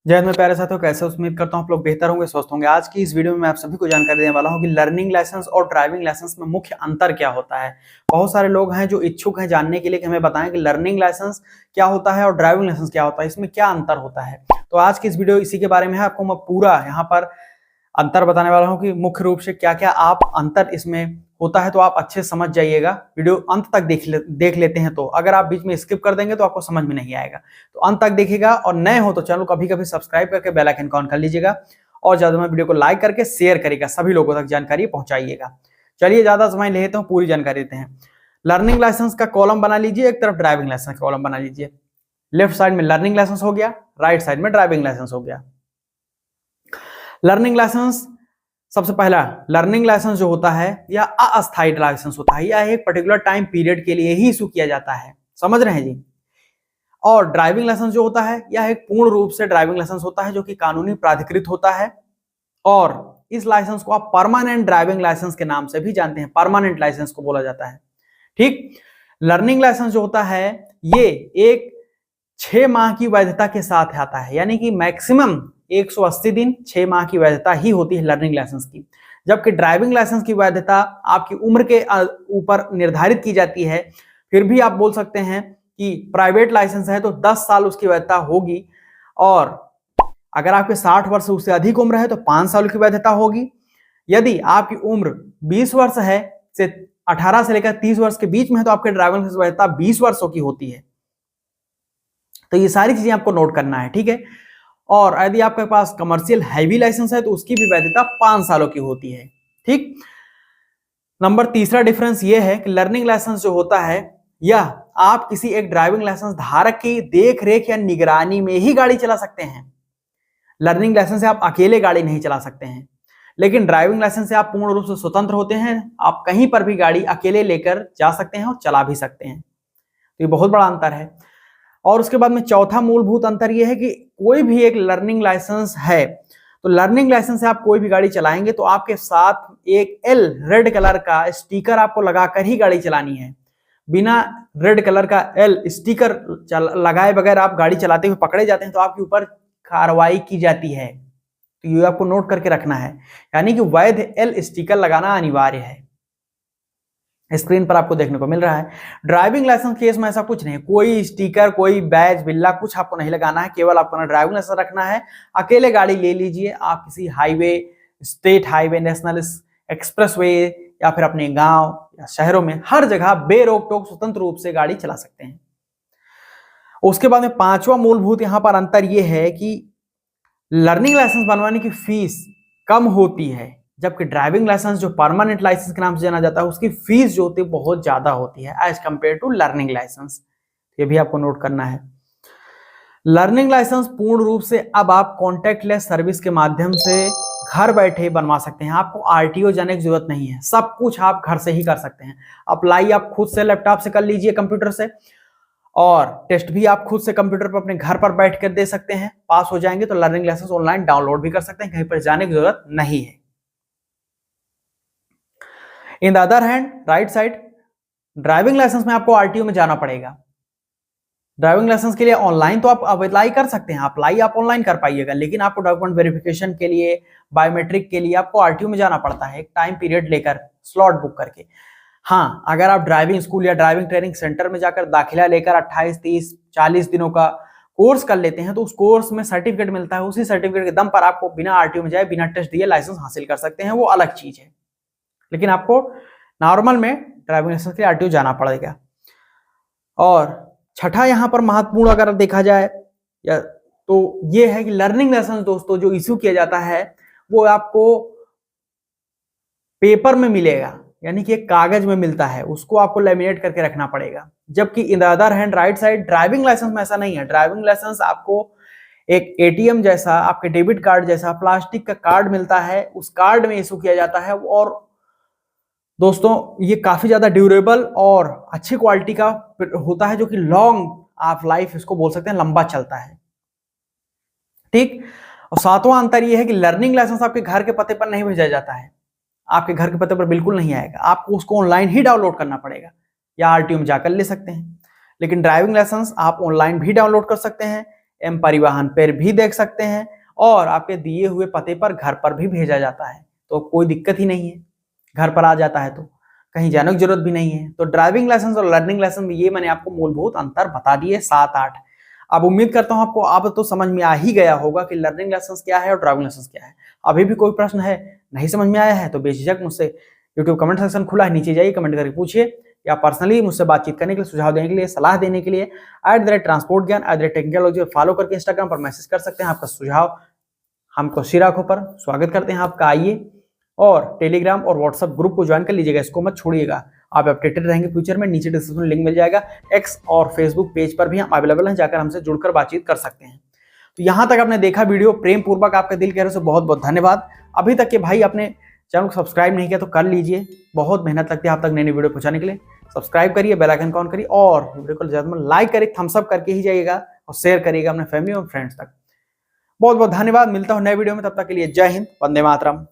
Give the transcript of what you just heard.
जय हिंद मेरे प्यारे साथियों, कैसे हो? उम्मीद करता हूँ आप लोग बेहतर होंगे, स्वस्थ होंगे। आज की इस वीडियो में मैं आप सभी को जानकारी देने वाला हूँ कि लर्निंग लाइसेंस और ड्राइविंग लाइसेंस में मुख्य अंतर क्या होता है। बहुत सारे लोग हैं जो इच्छुक हैं जानने के लिए कि हमें बताएं कि लर्निंग लाइसेंस क्या होता है और ड्राइविंग लाइसेंस क्या होता है, इसमें क्या अंतर होता है। तो आज की इस वीडियो इसी के बारे में है। आपको मैं पूरा यहाँ पर अंतर बताने वाला हूँ कि मुख्य रूप से क्या क्या आप अंतर इसमें होता है, तो आप अच्छे से समझ जाइएगा। वीडियो अंत तक देख लेते हैं। तो अगर आप बीच में स्किप कर देंगे तो आपको समझ में नहीं आएगा, तो अंत तक देखिएगा। और नए हो तो चैनल कभी कभी सब्सक्राइब करके बेल आइकन ऑन कर लीजिएगा और ज्यादा में वीडियो को लाइक करके शेयर करिएगा, सभी लोगों तक जानकारी पहुंचाइएगा। चलिए ज्यादा समय लेते हैं, पूरी जानकारी देते हैं। लर्निंग लाइसेंस का कॉलम बना लीजिए, एक तरफ ड्राइविंग लाइसेंस का कॉलम बना लीजिए। लेफ्ट साइड में लर्निंग लाइसेंस हो गया, राइट साइड में ड्राइविंग लाइसेंस हो गया। लर्निंग लाइसेंस, सबसे पहला लर्निंग लाइसेंस जो होता है यह अस्थायी लाइसेंस होता है, यह एक पर्टिकुलर टाइम पीरियड के लिए ही इशू किया जाता है, समझ रहे हैं जी। और ड्राइविंग लाइसेंस जो होता है यह एक पूर्ण रूप से ड्राइविंग लाइसेंस होता है जो कि कानूनी प्राधिकृत होता है। और इस लाइसेंस को आप परमानेंट ड्राइविंग लाइसेंस के नाम से भी जानते हैं, परमानेंट लाइसेंस को बोला जाता है। ठीक, लर्निंग लाइसेंस जो होता है ये एक 6 माह की वैधता के साथ आता है, यानी कि मैक्सिमम 180 दिन 6 माह की वैधता ही होती है लर्निंग लाइसेंस की। जबकि ड्राइविंग लाइसेंस की वैधता आपकी उम्र के ऊपर निर्धारित की जाती है। फिर भी आप बोल सकते हैं कि प्राइवेट लाइसेंस है तो 10 साल उसकी वैधता होगी, और अगर आपके 60 वर्ष उससे अधिक उम्र है तो 5 साल की वैधता होगी। यदि आपकी उम्र 20 वर्ष है से 18 से लेकर 30 वर्ष के बीच में है तो आपके ड्राइविंग लाइसेंस वैधता 20 वर्षों की होती है। तो ये सारी चीजें आपको नोट करना है, ठीक है। और यदि आपके पास कमर्शियल हैवी लाइसेंस है तो उसकी भी वैधता 5 सालों की होती है। ठीक, नंबर तीसरा डिफरेंस ये है कि लर्निंग लाइसेंस जो होता है यह आप किसी एक ड्राइविंग लाइसेंस धारक की देख रेख या निगरानी में ही गाड़ी चला सकते हैं। लर्निंग लाइसेंस से आप अकेले गाड़ी नहीं चला सकते हैं, लेकिन ड्राइविंग लाइसेंस से आप पूर्ण रूप से स्वतंत्र होते हैं। आप कहीं पर भी गाड़ी अकेले लेकर जा सकते हैं और चला भी सकते हैं। तो ये बहुत बड़ा अंतर है। और उसके बाद में चौथा मूलभूत अंतर यह है कि कोई भी एक लर्निंग लाइसेंस है तो लर्निंग लाइसेंस से आप कोई भी गाड़ी चलाएंगे तो आपके साथ एक एल रेड कलर का स्टिकर आपको लगाकर ही गाड़ी चलानी है। बिना रेड कलर का एल स्टिकर लगाए बगैर आप गाड़ी चलाते हुए पकड़े जाते हैं तो आपके ऊपर कार्रवाई की जाती है। तो ये आपको नोट करके रखना है, यानी कि वैध एल स्टिकर लगाना अनिवार्य है। स्क्रीन पर आपको देखने को मिल रहा है। ड्राइविंग लाइसेंस केस में ऐसा कुछ नहीं, कोई स्टिकर कोई बैज बिल्ला कुछ आपको नहीं लगाना है, केवल आपको ना ड्राइविंग लाइसेंस रखना है। अकेले गाड़ी ले लीजिए, आप किसी highway, state highway, national expressway या फिर अपने गांव या शहरों में हर जगह बेरोक टोक स्वतंत्र रूप से गाड़ी चला सकते हैं। उसके बाद में पांचवा मूलभूत यहां पर अंतर यह है कि लर्निंग लाइसेंस बनवाने की फीस कम होती है, जबकि ड्राइविंग लाइसेंस जो परमानेंट लाइसेंस के नाम से जाना जाता है उसकी फीस जो होती है बहुत ज्यादा होती है as compare to learning license. ये भी आपको नोट करना है। लर्निंग लाइसेंस पूर्ण रूप से अब आप कॉन्टैक्टलेस सर्विस के माध्यम से घर बैठे बनवा सकते हैं। आपको आरटीओ जाने की जरूरत नहीं है, सब कुछ आप घर से ही कर सकते हैं। अप्लाई आप खुद से लैपटॉप से कर लीजिए, कंप्यूटर से, और टेस्ट भी आप खुद से कंप्यूटर पर अपने घर पर बैठ कर दे सकते हैं। पास हो जाएंगे तो लर्निंग लाइसेंस ऑनलाइन डाउनलोड भी कर सकते हैं, कहीं पर जाने की जरूरत नहीं है। In the other hand right side, driving license में आपको आरटीओ में जाना पड़ेगा। ड्राइविंग लाइसेंस के लिए ऑनलाइन तो आप अप्लाई कर सकते हैं, अप्लाई आप ऑनलाइन कर पाइएगा, लेकिन आपको डॉक्यूमेंट वेरिफिकेशन के लिए, बायोमेट्रिक के लिए आपको आरटीओ में जाना पड़ता है, एक टाइम पीरियड लेकर, स्लॉट बुक करके। हाँ, अगर आप ड्राइविंग स्कूल या ड्राइविंग ट्रेनिंग सेंटर में जाकर दाखिला लेकर 28, 30, 40 दिनों का कोर्स कर लेते हैं तो उस कोर्स में सर्टिफिकेट मिलता है। उसी सर्टिफिकेट के दम पर आपको बिना आरटीओ में जाए, बिना टेस्ट दिए लाइसेंस हासिल कर सकते हैं, वो अलग चीज है। लेकिन आपको नॉर्मल में ड्राइविंग लाइसेंस के लिए आरटीओ जाना पड़ेगा। और छठा यहां पर महत्वपूर्ण अगर देखा जाए या तो ये है कि लर्निंग लाइसेंस दोस्तों जो इश्यू किया जाता है वो आपको पेपर में मिलेगा, यानी कि एक कागज में मिलता है, उसको आपको लेमिनेट करके रखना पड़ेगा। जबकि in the other hand right side driving license में ऐसा नहीं है। ड्राइविंग लाइसेंस आपको एक एटीएम जैसा, आपके डेबिट कार्ड जैसा प्लास्टिक का कार्ड मिलता है, उस कार्ड में इशू किया जाता है। और दोस्तों ये काफी ज्यादा ड्यूरेबल और अच्छी क्वालिटी का होता है, जो कि लॉन्ग आप लाइफ इसको बोल सकते हैं, लंबा चलता है। ठीक, और सातवां अंतर यह है कि लर्निंग लाइसेंस आपके घर के पते पर नहीं भेजा जाता है, आपके घर के पते पर बिल्कुल नहीं आएगा, आपको उसको ऑनलाइन ही डाउनलोड करना पड़ेगा या आरटीओ में जाकर ले सकते हैं। लेकिन ड्राइविंग लाइसेंस आप ऑनलाइन भी डाउनलोड कर सकते हैं, एम परिवहन पर भी देख सकते हैं और आपके दिए हुए पते पर घर पर भी भेजा जाता है, तो कोई दिक्कत ही नहीं है, घर पर आ जाता है तो कहीं जाने की जरूरत भी नहीं है। तो ड्राइविंग लाइसेंस और लर्निंग लाइसेंस में ये मैंने आपको मूलभूत अंतर बता दिए 7-8। अब उम्मीद करता हूं आपको अब तो समझ में आ ही गया होगा कि लर्निंग लाइसेंस क्या है और ड्राइविंग लाइसेंस क्या है। अभी भी कोई प्रश्न है, नहीं समझ में आया है, तो बेझिझक मुझसे यूट्यूब कमेंट सेक्शन खुला है, नीचे जाइए कमेंट करके पूछिए, या पर्सनली मुझसे बातचीत करने के लिए, सुझाव देने के लिए, सलाह देने के लिए @ट्रांसपोर्ट ज्ञान @टेक्निकलॉजी फॉलो करके इंस्टाग्राम पर मैसेज कर सकते हैं। आपका सुझाव हमको सिर आंखों पर स्वागत करते हैं आपका। आइए और टेलीग्राम और व्हाट्सएप ग्रुप को ज्वाइन कर लीजिएगा, इसको मत छोड़िएगा, आप अपडेटेड रहेंगे फ्यूचर में। नीचे डिस्क्रिप्शन में लिंक मिल जाएगा। एक्स और फेसबुक पेज पर भी हम अवेलेबल हैं, जाकर हमसे जुड़कर बातचीत कर सकते हैं। तो यहां तक आपने देखा वीडियो, प्रेम पूर्वक आपके दिल कह रहे से बहुत बहुत धन्यवाद। अभी तक के भाई अपने चैनल को सब्सक्राइब नहीं किया तो कर लीजिए, बहुत मेहनत लगती है आप तक नई नई वीडियो पहुंचाने के लिए। सब्सक्राइब करिए, बेल आइकन ऑन करिए और वीडियो को ज्यादा लाइक करिए, थम्स अप करके ही जाइएगा और शेयर करिएगा अपने फैमिली और फ्रेंड्स तक। बहुत बहुत धन्यवाद, मिलता हूं नए वीडियो में, तब तक के लिए जय हिंद, वंदे मातरम।